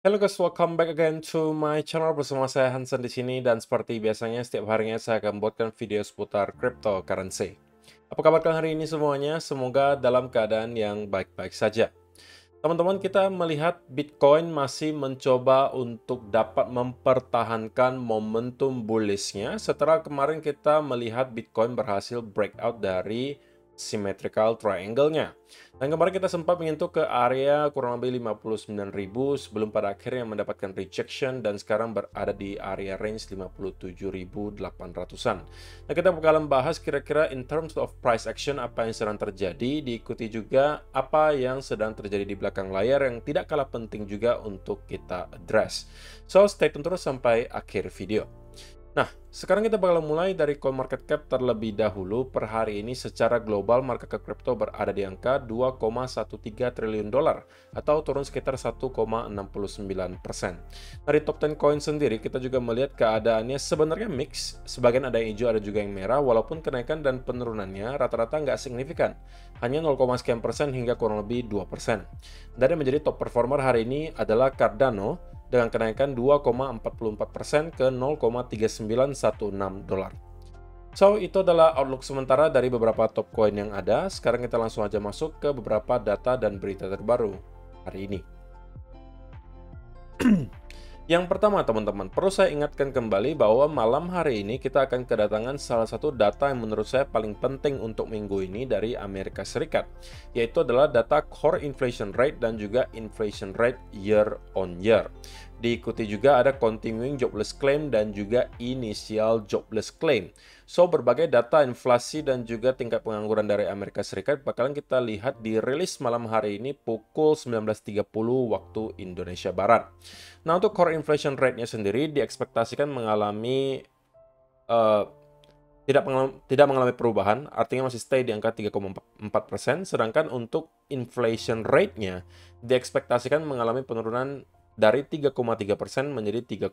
Hello guys, welcome back again to my channel bersama saya Hansen di sini dan seperti biasanya setiap harinya saya akan buatkan video seputar cryptocurrency. Apa kabar kalian hari ini semuanya? Semoga dalam keadaan yang baik-baik saja. Teman-teman, kita melihat Bitcoin masih mencoba untuk dapat mempertahankan momentum bullishnya setelah kemarin kita melihat Bitcoin berhasil breakout dari symmetrical triangle-nya. Dan kemarin kita sempat menyentuh ke area kurang lebih 59.000 sebelum pada akhirnya mendapatkan rejection dan sekarang berada di area range 57.800-an. Nah, kita bakalan bahas kira-kira in terms of price action apa yang sedang terjadi, diikuti juga apa yang sedang terjadi di belakang layar yang tidak kalah penting juga untuk kita address. So, stay tune terus sampai akhir video. Nah, sekarang kita bakal mulai dari CoinMarketCap terlebih dahulu. Per hari ini secara global market cap crypto berada di angka 2,13 triliun dolar atau turun sekitar 1,69%. Dari top 10 coin sendiri kita juga melihat keadaannya sebenarnya mix. Sebagian ada yang hijau, ada juga yang merah, walaupun kenaikan dan penurunannya rata-rata nggak signifikan. Hanya 0, sekian persen hingga kurang lebih 2%. Dan yang menjadi top performer hari ini adalah Cardano dengan kenaikan 2,44% ke 0,3916 dolar. So, itu adalah outlook sementara dari beberapa top coin yang ada. Sekarang kita langsung aja masuk ke beberapa data dan berita terbaru hari ini. Yang pertama, teman-teman, perlu saya ingatkan kembali bahwa malam hari ini kita akan kedatangan salah satu data yang menurut saya paling penting untuk minggu ini dari Amerika Serikat, yaitu adalah data core inflation rate dan juga inflation rate year on year. Diikuti juga ada continuing jobless claim dan juga initial jobless claim. So, berbagai data inflasi dan juga tingkat pengangguran dari Amerika Serikat bakalan kita lihat di rilis malam hari ini pukul 19.30 waktu Indonesia Barat. Nah, untuk core inflation rate-nya sendiri diekspektasikan mengalami tidak mengalami perubahan, artinya masih stay di angka 3,4%, sedangkan untuk inflation rate-nya diekspektasikan mengalami penurunan dari 3,3% menjadi 3,1,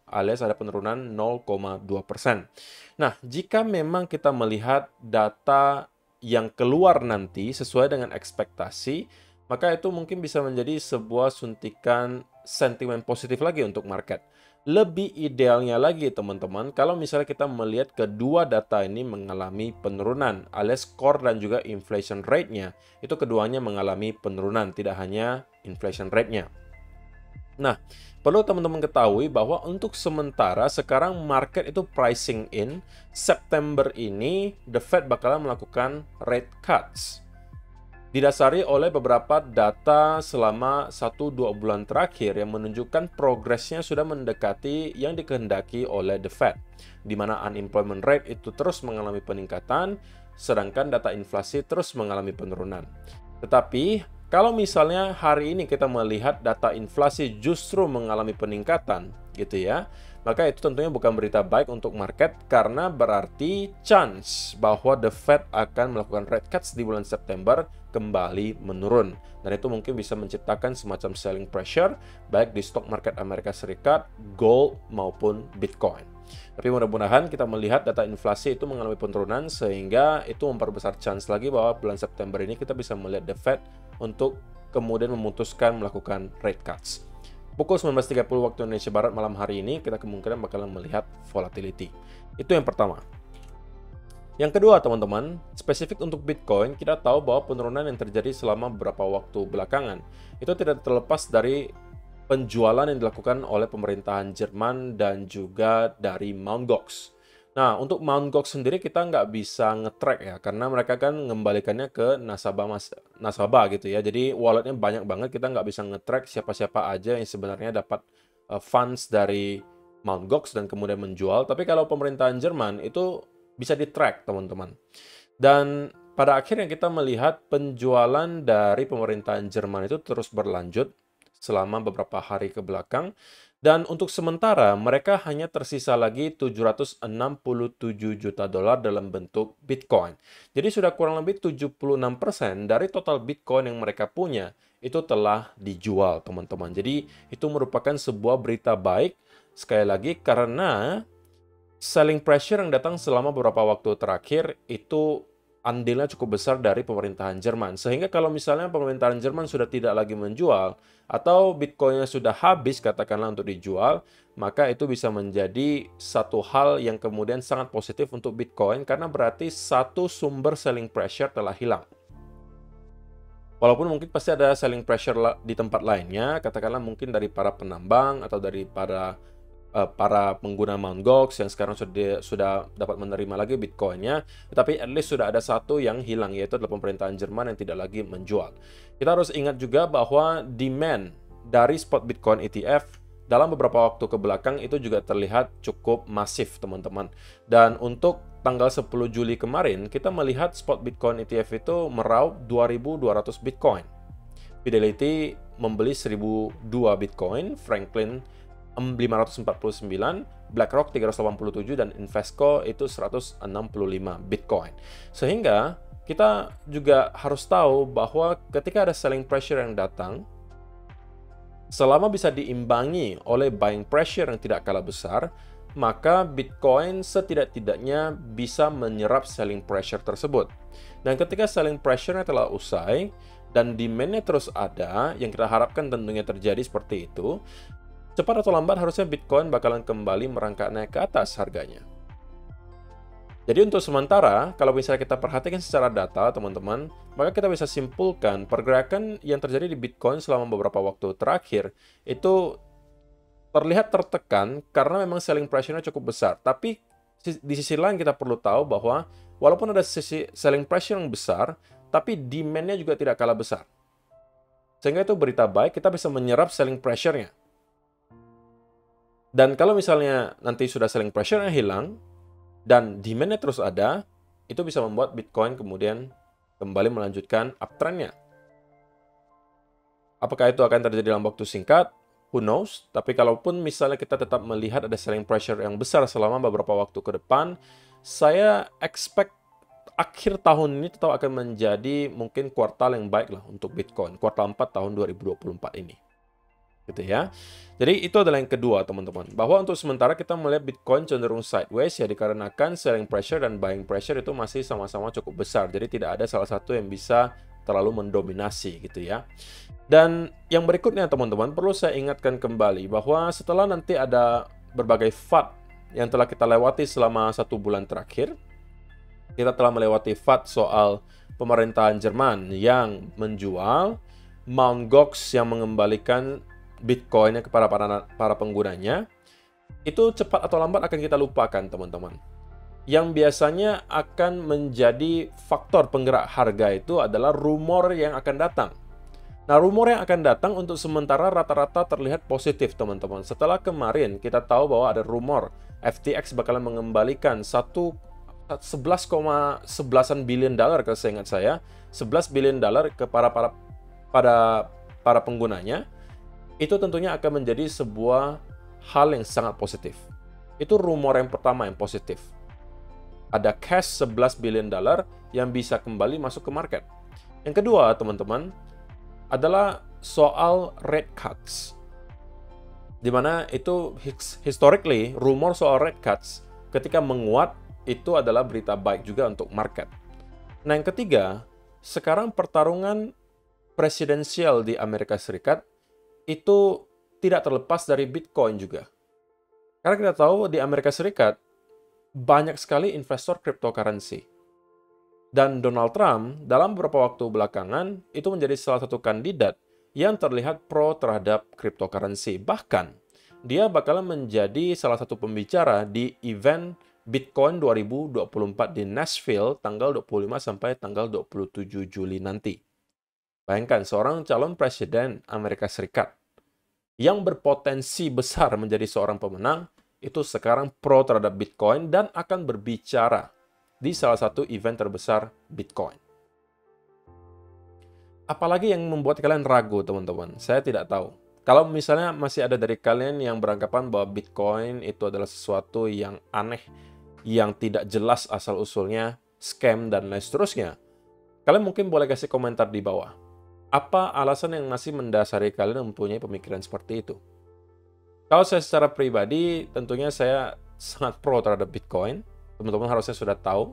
alias ada penurunan 0,2%. Nah, jika memang kita melihat data yang keluar nanti sesuai dengan ekspektasi, maka itu mungkin bisa menjadi sebuah suntikan sentimen positif lagi untuk market. Lebih idealnya lagi, teman-teman, kalau misalnya kita melihat kedua data ini mengalami penurunan, alias core dan juga inflation rate-nya, itu keduanya mengalami penurunan, tidak hanya inflation rate-nya. Nah, perlu teman-teman ketahui bahwa untuk sementara sekarang market itu pricing in September ini the Fed bakalan melakukan rate cuts. Didasari oleh beberapa data selama 1-2 bulan terakhir yang menunjukkan progresnya sudah mendekati yang dikehendaki oleh the Fed, di mana unemployment rate itu terus mengalami peningkatan, sedangkan data inflasi terus mengalami penurunan. Tetapi, kalau misalnya hari ini kita melihat data inflasi justru mengalami peningkatan, gitu ya, maka itu tentunya bukan berita baik untuk market karena berarti chance bahwa the Fed akan melakukan rate cuts di bulan September kembali menurun. Dan itu mungkin bisa menciptakan semacam selling pressure baik di stock market Amerika Serikat, gold maupun Bitcoin. Tapi mudah-mudahan kita melihat data inflasi itu mengalami penurunan sehingga itu memperbesar chance lagi bahwa bulan September ini kita bisa melihat the Fed untuk kemudian memutuskan melakukan rate cuts. Pukul 19.30 waktu Indonesia Barat malam hari ini, kita kemungkinan bakalan melihat volatility. Itu yang pertama. Yang kedua, teman-teman, spesifik untuk Bitcoin, kita tahu bahwa penurunan yang terjadi selama beberapa waktu belakangan itu tidak terlepas dari penjualan yang dilakukan oleh pemerintahan Jerman dan juga dari Mt. Gox. Nah, untuk Mt. Gox sendiri kita nggak bisa nge-track ya, karena mereka kan mengembalikannya ke nasabah gitu ya. Jadi walletnya banyak banget, kita nggak bisa nge-track siapa-siapa aja yang sebenarnya dapat funds dari Mt. Gox dan kemudian menjual. Tapi kalau pemerintahan Jerman itu bisa di-track, teman-teman. Dan pada akhirnya kita melihat penjualan dari pemerintahan Jerman itu terus berlanjut selama beberapa hari ke belakang. Dan untuk sementara, mereka hanya tersisa lagi 767 juta dolar dalam bentuk Bitcoin. Jadi sudah kurang lebih 76% dari total Bitcoin yang mereka punya itu telah dijual, teman-teman. Jadi itu merupakan sebuah berita baik, sekali lagi karena selling pressure yang datang selama beberapa waktu terakhir itu andilnya cukup besar dari pemerintahan Jerman. Sehingga kalau misalnya pemerintahan Jerman sudah tidak lagi menjual, atau Bitcoin-nya sudah habis katakanlah untuk dijual, maka itu bisa menjadi satu hal yang kemudian sangat positif untuk Bitcoin, karena berarti satu sumber selling pressure telah hilang. Walaupun mungkin pasti ada selling pressure di tempat lainnya, katakanlah mungkin dari para penambang atau dari para pengguna Mt. Gox yang sekarang sudah dapat menerima lagi Bitcoin-nya, tetapi at least sudah ada satu yang hilang, yaitu adalah pemerintahan Jerman yang tidak lagi menjual. Kita harus ingat juga bahwa demand dari spot Bitcoin ETF dalam beberapa waktu ke belakang itu juga terlihat cukup masif, teman-teman. Dan untuk tanggal 10 Juli kemarin, kita melihat spot Bitcoin ETF itu meraup 2.200 Bitcoin. Fidelity membeli 1.002 Bitcoin, Franklin 549, BlackRock 387, dan Invesco itu 165 Bitcoin. Sehingga kita juga harus tahu bahwa ketika ada selling pressure yang datang, selama bisa diimbangi oleh buying pressure yang tidak kalah besar, maka Bitcoin setidak-tidaknya bisa menyerap selling pressure tersebut. Dan ketika selling pressure-nya telah usai, dan demand-nya terus ada, yang kita harapkan tentunya terjadi seperti itu, cepat atau lambat harusnya Bitcoin bakalan kembali merangkak naik ke atas harganya. Jadi untuk sementara, kalau misalnya kita perhatikan secara data, teman-teman, maka kita bisa simpulkan pergerakan yang terjadi di Bitcoin selama beberapa waktu terakhir itu terlihat tertekan karena memang selling pressure-nya cukup besar. Tapi di sisi lain kita perlu tahu bahwa walaupun ada sisi selling pressure yang besar, tapi demand-nya juga tidak kalah besar. Sehingga itu berita baik, kita bisa menyerap selling pressure-nya. Dan kalau misalnya nanti sudah selling pressure-nya hilang, dan demand-nya terus ada, itu bisa membuat Bitcoin kemudian kembali melanjutkan uptrend-nya. Apakah itu akan terjadi dalam waktu singkat? Who knows? Tapi kalaupun misalnya kita tetap melihat ada selling pressure yang besar selama beberapa waktu ke depan, saya expect akhir tahun ini tetap akan menjadi mungkin kuartal yang baik lah untuk Bitcoin. Kuartal 4 tahun 2024 ini. Gitu ya. Jadi itu adalah yang kedua, teman-teman. Bahwa untuk sementara kita melihat Bitcoin cenderung sideways ya, dikarenakan selling pressure dan buying pressure itu masih sama-sama cukup besar. Jadi tidak ada salah satu yang bisa terlalu mendominasi gitu ya. Dan yang berikutnya, teman-teman, perlu saya ingatkan kembali bahwa setelah nanti ada berbagai FUD yang telah kita lewati selama 1 bulan terakhir, kita telah melewati FUD soal pemerintahan Jerman yang menjual, Mt. Gox yang mengembalikan Bitcoin-nya kepada para penggunanya, itu cepat atau lambat akan kita lupakan, teman-teman. Yang biasanya akan menjadi faktor penggerak harga itu adalah rumor yang akan datang. Nah, rumor yang akan datang untuk sementara rata-rata terlihat positif, teman-teman. Setelah kemarin kita tahu bahwa ada rumor FTX bakalan mengembalikan 11,11 billion dolar, kalau saya ingat saya, 11 billion dolar ke para penggunanya. Itu tentunya akan menjadi sebuah hal yang sangat positif. Itu rumor yang pertama yang positif. Ada cash 11 billion dolar yang bisa kembali masuk ke market. Yang kedua, teman-teman, adalah soal rate cuts. Dimana itu historically, rumor soal rate cuts ketika menguat, itu adalah berita baik juga untuk market. Nah, yang ketiga, sekarang pertarungan presidensial di Amerika Serikat itu tidak terlepas dari Bitcoin juga. Karena kita tahu di Amerika Serikat banyak sekali investor cryptocurrency. Dan Donald Trump dalam beberapa waktu belakangan itu menjadi salah satu kandidat yang terlihat pro terhadap cryptocurrency. Bahkan dia bakalan menjadi salah satu pembicara di event Bitcoin 2024 di Nashville tanggal 25 sampai tanggal 27 Juli nanti. Bayangkan, seorang calon presiden Amerika Serikat yang berpotensi besar menjadi seorang pemenang, itu sekarang pro terhadap Bitcoin dan akan berbicara di salah satu event terbesar Bitcoin. Apalagi yang membuat kalian ragu, teman-teman? Saya tidak tahu. Kalau misalnya masih ada dari kalian yang beranggapan bahwa Bitcoin itu adalah sesuatu yang aneh, yang tidak jelas asal-usulnya, scam, dan lain seterusnya, kalian mungkin boleh kasih komentar di bawah. Apa alasan yang masih mendasari kalian mempunyai pemikiran seperti itu? Kalau saya secara pribadi, tentunya saya sangat pro terhadap Bitcoin. Teman-teman harusnya sudah tahu.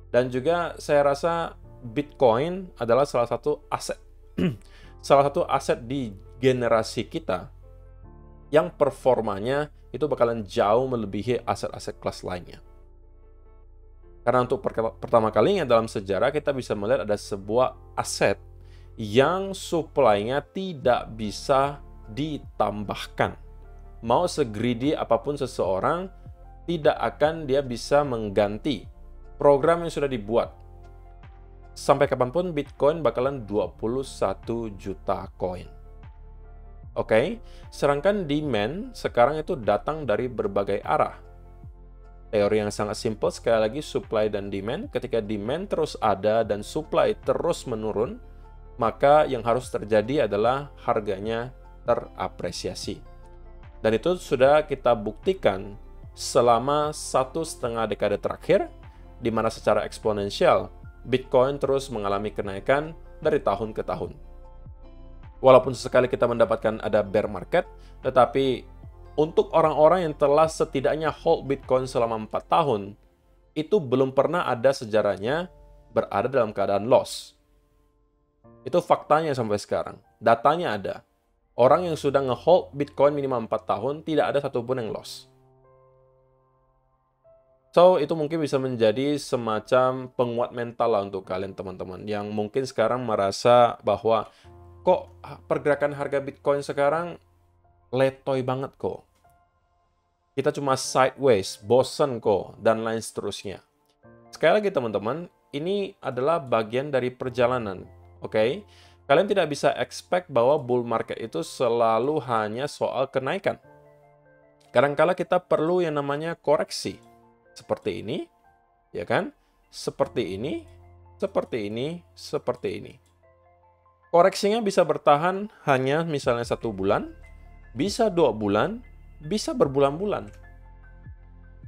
Dan juga saya rasa Bitcoin adalah salah satu aset salah satu aset di generasi kita yang performanya itu bakalan jauh melebihi aset-aset kelas lainnya. Karena untuk pertama kalinya dalam sejarah kita bisa melihat ada sebuah aset yang supply-nya tidak bisa ditambahkan. Mau segreedy apapun seseorang, tidak akan dia bisa mengganti program yang sudah dibuat. Sampai kapanpun Bitcoin bakalan 21 juta koin. Oke, sedangkan demand sekarang itu datang dari berbagai arah. Teori yang sangat simpel, sekali lagi supply dan demand. Ketika demand terus ada dan supply terus menurun, maka yang harus terjadi adalah harganya terapresiasi. Dan itu sudah kita buktikan selama 1,5 dekade terakhir, di mana secara eksponensial, Bitcoin terus mengalami kenaikan dari tahun ke tahun. Walaupun sesekali kita mendapatkan ada bear market, tetapi untuk orang-orang yang telah setidaknya hold Bitcoin selama 4 tahun, itu belum pernah ada sejarahnya berada dalam keadaan loss. Itu faktanya sampai sekarang. Datanya ada. Orang yang sudah nge-hold Bitcoin minimal 4 tahun, tidak ada satupun yang loss. So, itu mungkin bisa menjadi semacam penguat mental lah untuk kalian teman-teman yang mungkin sekarang merasa bahwa kok pergerakan harga Bitcoin sekarang letoy banget kok. Kita cuma sideways, bosen kok, dan lain seterusnya. Sekali lagi teman-teman, ini adalah bagian dari perjalanan, oke? Kalian tidak bisa expect bahwa bull market itu selalu hanya soal kenaikan. Kadang-kala kita perlu yang namanya koreksi. Seperti ini, ya kan? Seperti ini, seperti ini, seperti ini. Koreksinya bisa bertahan hanya misalnya 1 bulan, bisa 2 bulan, bisa berbulan-bulan.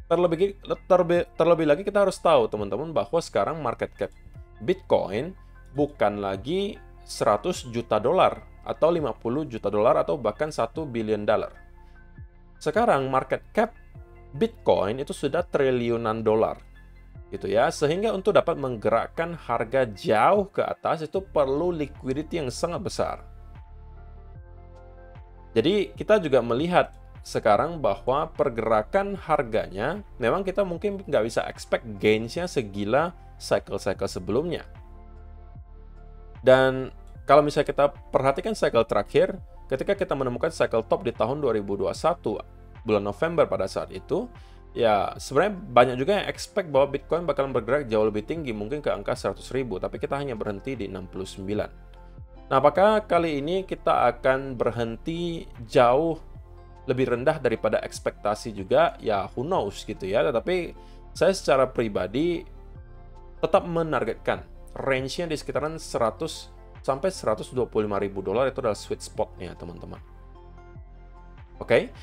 Terlebih lagi kita harus tahu teman-teman bahwa sekarang market cap Bitcoin bukan lagi 100 juta dolar atau 50 juta dolar atau bahkan 1 billion dollar. Sekarang market cap Bitcoin itu sudah triliunan dolar, gitu ya. Sehingga untuk dapat menggerakkan harga jauh ke atas itu perlu liquidity yang sangat besar. Jadi kita juga melihat sekarang bahwa pergerakan harganya memang kita mungkin nggak bisa expect gains-nya segila cycle-cycle sebelumnya. Dan kalau misalnya kita perhatikan cycle terakhir, ketika kita menemukan cycle top di tahun 2021, bulan November pada saat itu, ya sebenarnya banyak juga yang expect bahwa Bitcoin bakalan bergerak jauh lebih tinggi, mungkin ke angka 100.000, tapi kita hanya berhenti di 69. Nah, apakah kali ini kita akan berhenti jauh lebih rendah daripada ekspektasi juga? Ya, who knows gitu ya. Tetapi saya secara pribadi tetap menargetkan range-nya di sekitaran 100 sampai 125.000 dolar itu adalah sweet spot-nya, teman-teman. Oke?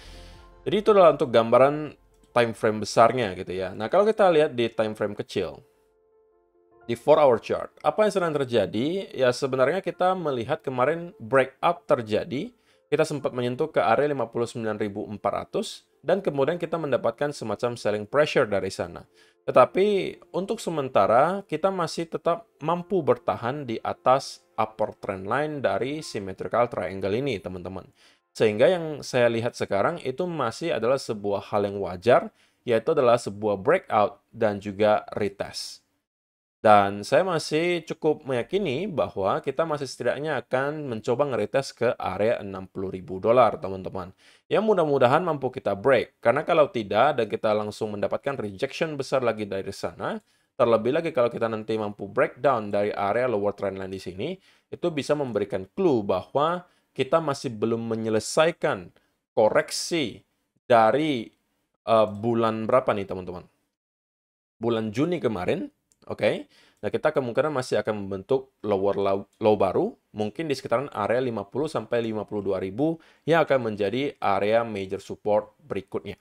Jadi itu adalah untuk gambaran time frame besarnya gitu ya. Nah, kalau kita lihat di time frame kecil, di 4-hour chart, apa yang sedang terjadi? Ya sebenarnya kita melihat kemarin breakout terjadi, kita sempat menyentuh ke area 59.400 dan kemudian kita mendapatkan semacam selling pressure dari sana. Tetapi untuk sementara kita masih tetap mampu bertahan di atas upper trend line dari symmetrical triangle ini, teman-teman. Sehingga yang saya lihat sekarang itu masih adalah sebuah hal yang wajar, yaitu adalah sebuah breakout dan juga retest. Dan saya masih cukup meyakini bahwa kita masih setidaknya akan mencoba nge-retest ke area 60.000 dolar, teman-teman. Yang mudah-mudahan mampu kita break. Karena kalau tidak dan kita langsung mendapatkan rejection besar lagi dari sana, terlebih lagi kalau kita nanti mampu breakdown dari area lower trendline di sini, itu bisa memberikan clue bahwa kita masih belum menyelesaikan koreksi dari bulan berapa nih teman-teman? Bulan Juni kemarin, oke? Nah, kita kemungkinan masih akan membentuk lower low baru, mungkin di sekitaran area 50 sampai 52.000 yang akan menjadi area major support berikutnya.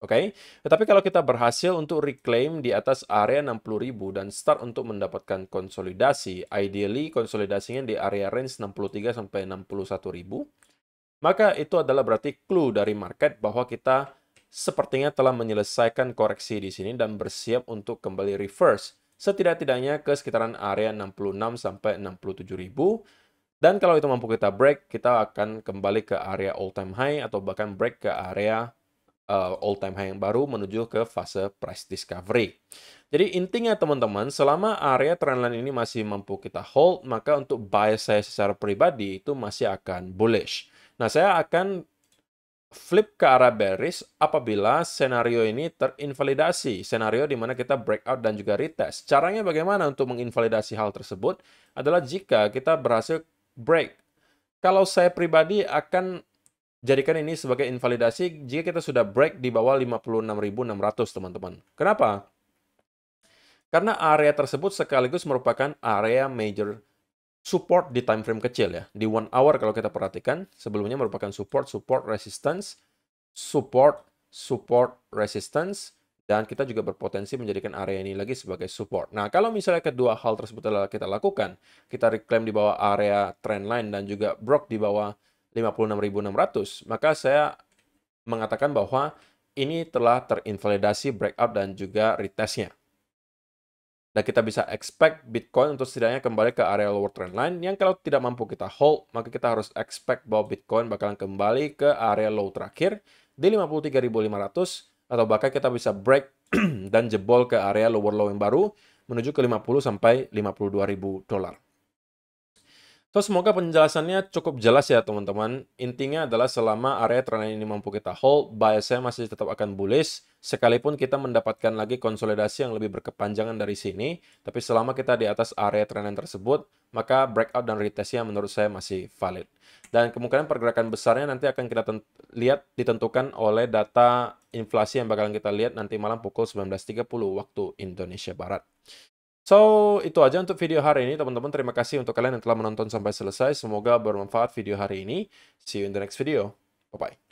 Oke, tetapi kalau kita berhasil untuk reclaim di atas area 60.000 dan start untuk mendapatkan konsolidasi, ideally konsolidasinya di area range 63 sampai 61.000, maka itu adalah berarti clue dari market bahwa kita sepertinya telah menyelesaikan koreksi di sini dan bersiap untuk kembali reverse. Setidak-tidaknya ke sekitaran area 66 sampai 67.000. Dan kalau itu mampu kita break, kita akan kembali ke area all time high atau bahkan break ke area all time high yang baru menuju ke fase price discovery. Jadi intinya teman-teman, selama area trendline ini masih mampu kita hold, maka untuk bias saya secara pribadi itu masih akan bullish. Nah, saya akan flip ke arah bearish apabila senario ini terinvalidasi. Senario di mana kita breakout dan juga retest. Caranya bagaimana untuk menginvalidasi hal tersebut adalah jika kita berhasil break. Kalau saya pribadi akan jadikan ini sebagai invalidasi jika kita sudah break di bawah 56.600, teman-teman. Kenapa? Karena area tersebut sekaligus merupakan area major support di time frame kecil ya. Di 1 hour kalau kita perhatikan, sebelumnya merupakan support, resistance, support, resistance, dan kita juga berpotensi menjadikan area ini lagi sebagai support. Nah, kalau misalnya kedua hal tersebut adalah kita lakukan, kita reclaim di bawah area trendline dan juga broke di bawah 56.600, maka saya mengatakan bahwa ini telah terinvalidasi breakout dan juga retestnya. Dan kita bisa expect Bitcoin untuk setidaknya kembali ke area lower trend line yang kalau tidak mampu kita hold, maka kita harus expect bahwa Bitcoin bakalan kembali ke area low terakhir di 53.500 atau bahkan kita bisa break dan jebol ke area lower low yang baru menuju ke 50 sampai 52.000 dolar. So, semoga penjelasannya cukup jelas ya teman-teman. Intinya adalah selama area trendline ini mampu kita hold, bias saya masih tetap akan bullish, sekalipun kita mendapatkan lagi konsolidasi yang lebih berkepanjangan dari sini. Tapi selama kita di atas area trendline tersebut, maka breakout dan retestnya menurut saya masih valid. Dan kemungkinan pergerakan besarnya nanti akan kita lihat ditentukan oleh data inflasi yang bakalan kita lihat nanti malam pukul 19.30 waktu Indonesia Barat. So, itu aja untuk video hari ini, teman-teman. Terima kasih untuk kalian yang telah menonton sampai selesai. Semoga bermanfaat video hari ini. See you in the next video. Bye-bye.